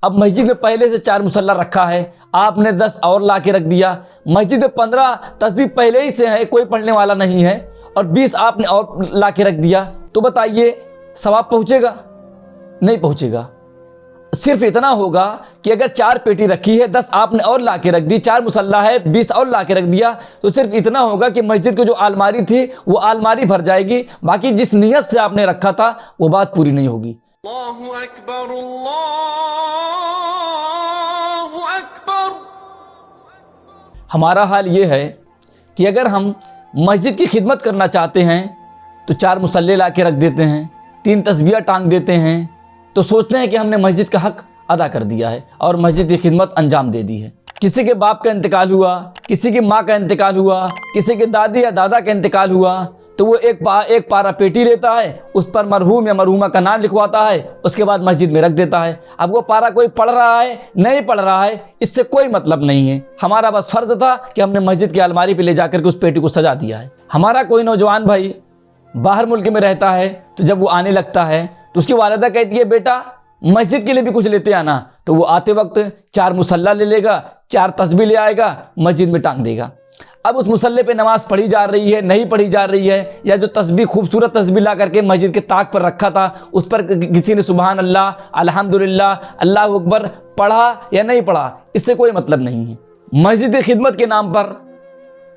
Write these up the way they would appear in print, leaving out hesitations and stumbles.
अब मस्जिद में पहले से 4 मुसल्ला रखा है, आपने 10 और ला के रख दिया। मस्जिद में 15 तस्बीह पहले ही से है, कोई पढ़ने वाला नहीं है, और 20 आपने और ला के रख दिया, तो बताइए सवाब पहुँचेगा? नहीं पहुँचेगा। सिर्फ इतना होगा कि अगर 4 पेटी रखी है, 10 आपने और ला के रख दी, 4 मुसल्ला है, 20 और ला के रख दिया, तो सिर्फ इतना होगा कि मस्जिद की जो अलमारी थी वो अलमारी भर जाएगी। बाकी जिस नियत से आपने रखा था वो बात पूरी नहीं होगी। अल्लाहु अकबर, अल्लाहु अकबर। हमारा हाल ये है कि अगर हम मस्जिद की खिदमत करना चाहते हैं तो 4 मुसल्ले ला के रख देते हैं, 3 तस्बीह टांग देते हैं, तो सोचते हैं कि हमने मस्जिद का हक अदा कर दिया है और मस्जिद की खिदमत अंजाम दे दी है। किसी के बाप का इंतकाल हुआ, किसी की माँ का इंतकाल हुआ, किसी के दादी या दादा का इंतकाल हुआ, तो वो एक पारा पेटी लेता है, उस पर मरहूम या मरहूमा का नाम लिखवाता है, उसके बाद मस्जिद में रख देता है। अब वो पारा कोई पढ़ रहा है नहीं पढ़ रहा है, इससे कोई मतलब नहीं है। हमारा बस फर्ज था कि हमने मस्जिद की अलमारी पे ले जाकर के उस पेटी को सजा दिया है। हमारा कोई नौजवान भाई बाहर मुल्क में रहता है, तो जब वो आने लगता है तो उसकी वालिदा कहती है, बेटा मस्जिद के लिए भी कुछ लेते आना। तो वो आते वक्त 4 मुसल्ला ले लेगा, 4 तस्बीह ले आएगा, मस्जिद में टांग देगा। अब उस मुसल्ले पे नमाज पढ़ी जा रही है, नहीं पढ़ी जा रही है, या जो तस्बीह खूबसूरत तस्बीह ला करके मस्जिद के ताक पर रखा था, उस पर किसी ने सुबहान अल्लाह, अल्हम्दुलिल्लाह, अल्लाह अकबर पढ़ा या नहीं पढ़ा, इससे कोई मतलब नहीं है। मस्जिद की खिदमत के नाम पर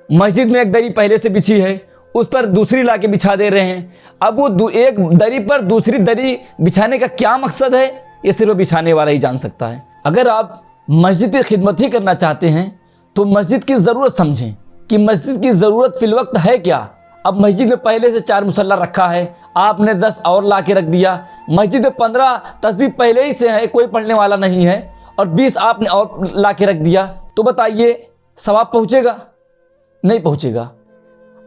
मस्जिद में एक दरी पहले से बिछी है, उस पर दूसरी ला के बिछा दे रहे हैं। अब वो एक दरी पर दूसरी दरी बिछाने का क्या मकसद है, ये सिर्फ बिछाने वाला ही जान सकता है। अगर आप मस्जिद की खिदमत ही करना चाहते हैं तो मस्जिद की ज़रूरत समझें कि मस्जिद की ज़रूरत फिल वक्त है क्या। अब मस्जिद में पहले से 4 मुसल्ला रखा है, आपने 10 और ला के रख दिया। मस्जिद में 15 तस्बीह पहले ही से है, कोई पढ़ने वाला नहीं है, और 20 आपने और ला के रख दिया, तो बताइए सवाब पहुँचेगा? नहीं पहुँचेगा।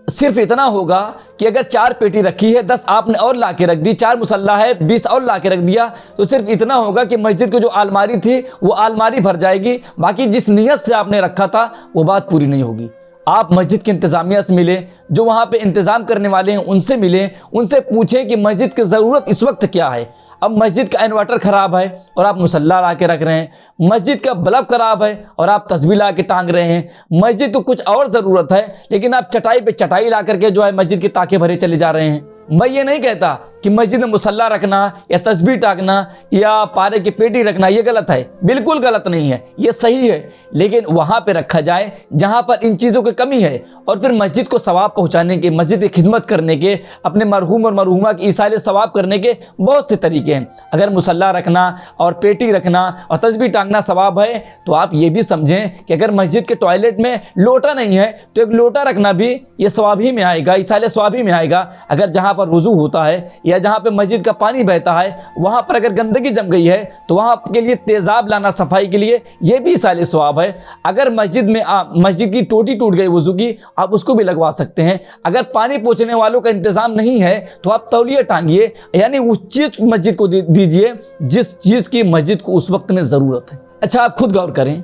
सिर्फ इतना होगा कि अगर 4 पेटी रखी है, 10 आपने और ला के रख दी, 4 मुसल्ला है, 20 और ला के रख दिया, तो सिर्फ इतना होगा कि मस्जिद की जो अलमारी थी वो अलमारी भर जाएगी। बाकी जिस नियत से आपने रखा था वो बात पूरी नहीं होगी। आप मस्जिद के इंतज़ामिया से मिले, जो वहाँ पे इंतज़ाम करने वाले हैं उनसे मिलें, उनसे पूछें कि मस्जिद की ज़रूरत इस वक्त क्या है। अब मस्जिद का इन्वर्टर ख़राब है और आप मुसल्ला ला के रख रहे हैं, मस्जिद का बल्ब ख़राब है और आप तस्बीह ला के टांग रहे हैं, मस्जिद को कुछ और ज़रूरत है लेकिन आप चटाई पे चटाई ला करके जो है मस्जिद के ताके भरे चले जा रहे हैं। मैं ये नहीं कहता कि मस्जिद में मुसल्ला रखना या तस्बीह टांगना या पारे की पेटी रखना ये गलत है, बिल्कुल गलत नहीं है, ये सही है, लेकिन वहाँ पे रखा जाए जहाँ पर इन चीज़ों की कमी है। और फिर मस्जिद को सवाब पहुँचाने के, मस्जिद की खिदमत करने के, अपने मरहूम और मरहूमा की ईसाले सवाब करने के बहुत से तरीके हैं। अगर मुसल्ला रखना और पेटी रखना और तस्बीह टांगना सवाब है तो आप ये भी समझें कि अगर मस्जिद के टॉयलेट में लोटा नहीं है तो एक लोटा रखना भी ये सवाब ही में आएगा, ईसाले सवाब ही में आएगा। अगर जहाँ पर वुज़ू होता है या जहाँ पे मस्जिद का पानी बहता है वहाँ पर अगर गंदगी जम गई है तो वहाँ के लिए तेज़ाब लाना सफाई के लिए, ये भी साले सवाब है। अगर मस्जिद में मस्जिद की टोटी टूट गई वुज़ू की, आप उसको भी लगवा सकते हैं। अगर पानी पहुँचने वालों का इंतज़ाम नहीं है तो आप तौलिया टांगिए, यानी उस चीज़ मस्जिद को दीजिए जिस चीज़ की मस्जिद को उस वक्त में ज़रूरत है। अच्छा, आप खुद गौर करें,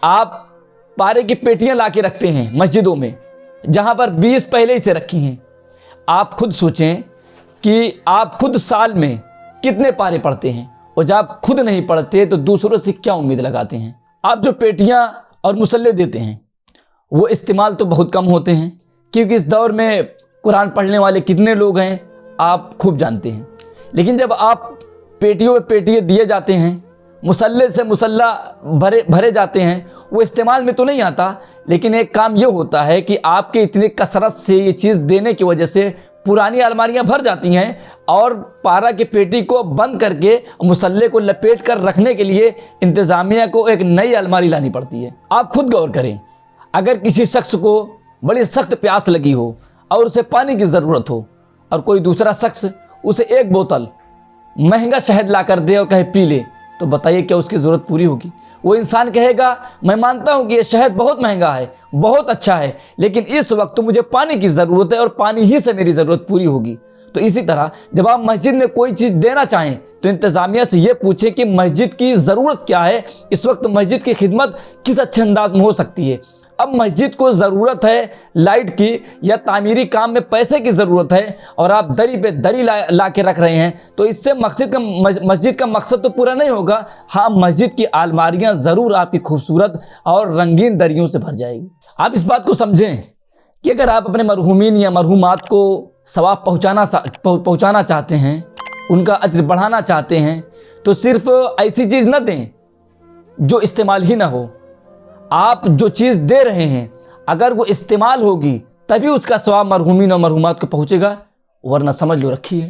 आप पारे की पेटियाँ ला के रखते हैं मस्जिदों में जहाँ पर 20 पहले ही से रखी हैं। आप खुद सोचें कि आप खुद साल में कितने पारे पढ़ते हैं, और जब आप खुद नहीं पढ़ते तो दूसरों से क्या उम्मीद लगाते हैं। आप जो पेटियां और मुसल्ले देते हैं वो इस्तेमाल तो बहुत कम होते हैं, क्योंकि इस दौर में कुरान पढ़ने वाले कितने लोग हैं आप खूब जानते हैं। लेकिन जब आप पेटियों में पेटियाँ दिए जाते हैं, मुसल्ले से मुसल्ला भरे जाते हैं, वो इस्तेमाल में तो नहीं आता, लेकिन एक काम ये होता है कि आपके इतने कसरत से ये चीज़ देने की वजह से पुरानी अलमारियां भर जाती हैं और पारा की पेटी को बंद करके मुसल्ले को लपेट कर रखने के लिए इंतज़ामिया को एक नई अलमारी लानी पड़ती है। आप खुद गौर करें, अगर किसी शख्स को बड़ी सख्त प्यास लगी हो और उसे पानी की ज़रूरत हो और कोई दूसरा शख्स उसे 1 बोतल महंगा शहद ला कर दे और कहे पी ले, तो बताइए क्या उसकी ज़रूरत पूरी होगी? वो इंसान कहेगा मैं मानता हूँ कि ये शहद बहुत महंगा है, बहुत अच्छा है, लेकिन इस वक्त तो मुझे पानी की ज़रूरत है और पानी ही से मेरी ज़रूरत पूरी होगी। तो इसी तरह जब आप मस्जिद में कोई चीज़ देना चाहें तो इंतज़ामिया से ये पूछें कि मस्जिद की ज़रूरत क्या है, इस वक्त मस्जिद की खिदमत किस अच्छे अंदाज में हो सकती है। अब मस्जिद को ज़रूरत है लाइट की या तामीरी काम में पैसे की ज़रूरत है और आप दरी पे दरी ला के रख रहे हैं, तो इससे मस्जिद का मकसद तो पूरा नहीं होगा। हाँ, मस्जिद की अलमारियाँ ज़रूर आपकी खूबसूरत और रंगीन दरियों से भर जाएगी। आप इस बात को समझें कि अगर आप अपने मरहूमीन या मरहूमात को सवाब पहुँचाना चाहते हैं, उनका अज्र बढ़ाना चाहते हैं, तो सिर्फ ऐसी चीज़ न दें जो इस्तेमाल ही ना हो। आप जो चीज़ दे रहे हैं अगर वो इस्तेमाल होगी तभी उसका सवाब मरहूमीन और मरहूमात को पहुँचेगा, वरना समझ लो रखिए